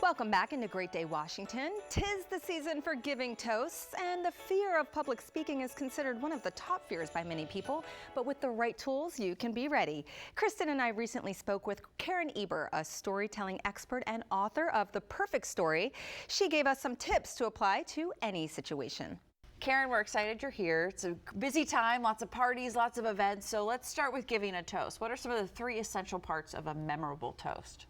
Welcome back into Great Day, Washington. 'Tis the season for giving toasts, and the fear of public speaking is considered one of the top fears by many people. But with the right tools, you can be ready. Kristen and I recently spoke with Karen Eber, a storytelling expert and author of The Perfect Story. She gave us some tips to apply to any situation. Karen, we're excited you're here. It's a busy time, lots of parties, lots of events. So let's start with giving a toast. What are some of the 3 essential parts of a memorable toast?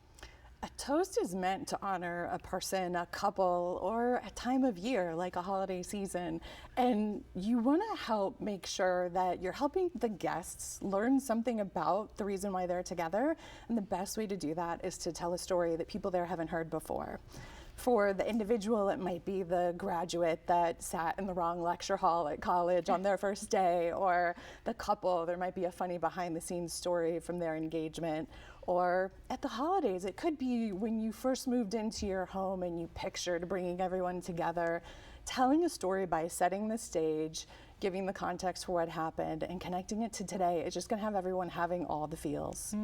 A toast is meant to honor a person, a couple, or a time of year like a holiday season. And you want to help make sure that you're helping the guests learn something about the reason why they're together. And the best way to do that is to tell a story that people there haven't heard before. For the individual, it might be the graduate that sat in the wrong lecture hall at college on their first day, or the couple, there might be a funny behind the scenes story from their engagement. Or at the holidays, it could be when you first moved into your home and you pictured bringing everyone together. Telling a story by setting the stage, giving the context for what happened, and connecting it to today is just gonna have everyone having all the feels.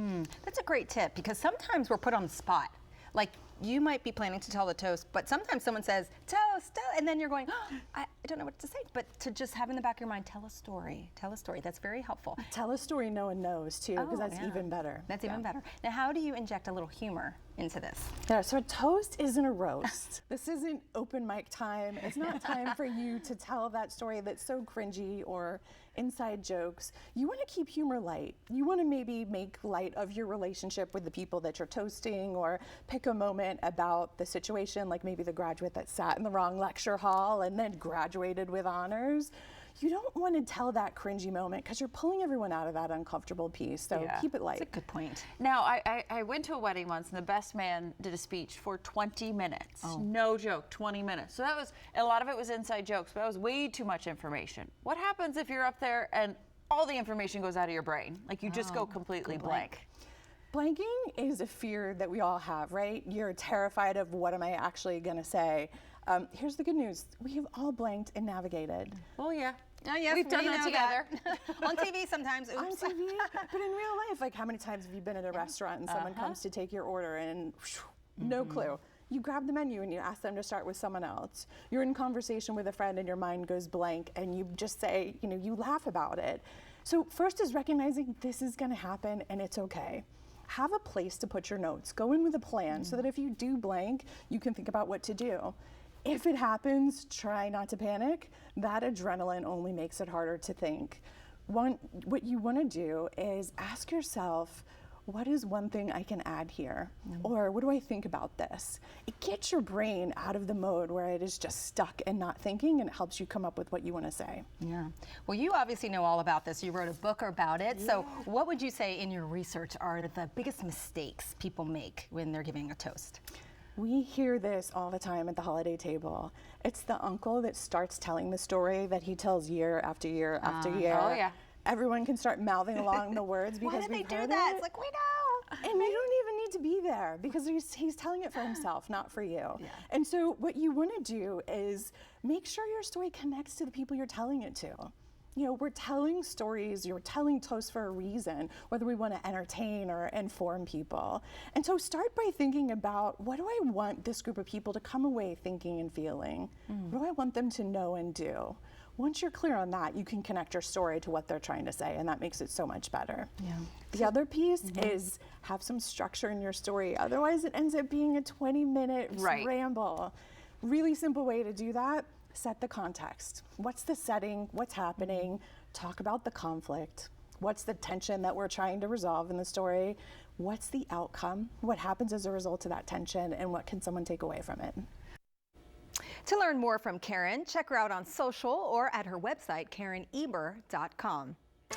That's a great tip, because sometimes we're put on the spot. Like, you might be planning to tell the toast, but sometimes someone says, toast, and then you're going, oh, I don't know what to say. But to just have in the back of your mind, tell a story. Tell a story. That's very helpful. Tell a story no one knows, too, because that's even better. That's even better. Now, how do you inject a little humor into this? Yeah, so a toast isn't a roast. This isn't open mic time. It's not time for you to tell that story that's so cringy or inside jokes. You want to keep humor light. You want to maybe make light of your relationship with the people that you're toasting, or pick a moment about the situation, like maybe the graduate that sat in the wrong lecture hall and then graduated with honors. You don't want to tell that cringy moment because you're pulling everyone out of that uncomfortable piece, so keep it light. That's a good point. Now, I went to a wedding once, and the best man did a speech for 20 minutes. No joke, 20 minutes. So that was, a lot of it was inside jokes, but that was way too much information. What happens if you're up there and all the information goes out of your brain? Like, you just go completely blank. Blanking is a fear that we all have, right? You're terrified of, what am I actually going to say? Here's the good news. We have all blanked and navigated. Oh, yeah. Oh, yes, we've done that together. On TV sometimes. Oops. On TV, but in real life, like, how many times have you been at a restaurant and someone comes to take your order and no clue? You grab the menu and you ask them to start with someone else. You're in conversation with a friend and your mind goes blank and you just say, you laugh about it. So first is recognizing this is going to happen and it's okay. Have a place to put your notes. Go in with a plan so that if you do blank, you can think about what to do. If it happens, try not to panic. That adrenaline only makes it harder to think. What you want to do is ask yourself, what is one thing I can add here? Or what do I think about this? It gets your brain out of the mode where it is just stuck and not thinking, and it helps you come up with what you want to say. Yeah. Well, you obviously know all about this. You wrote a book about it. Yeah. So what would you say in your research are the biggest mistakes people make when they're giving a toast? We hear this all the time at the holiday table. It's the uncle that starts telling the story that he tells year after year after year. Oh, yeah. Everyone can start mouthing along the words because we we've heard do that? it. It's like, we know. And you don't even need to be there because he's telling it for himself, not for you. Yeah. And so what you want to do is make sure your story connects to the people you're telling it to. We're telling stories, you're telling toasts for a reason, whether we want to entertain or inform people. And so start by thinking about, what do I want this group of people to come away thinking and feeling? What do I want them to know and do? Once you're clear on that, you can connect your story to what they're trying to say, and that makes it so much better. Yeah. The other piece is have some structure in your story. Otherwise, it ends up being a 20-minute ramble. Really simple way to do that. Set the context. What's the setting? What's happening? Talk about the conflict. What's the tension that we're trying to resolve in the story? What's the outcome? What happens as a result of that tension, and what can someone take away from it? To learn more from Karen, check her out on social or at her website, KarenEber.com.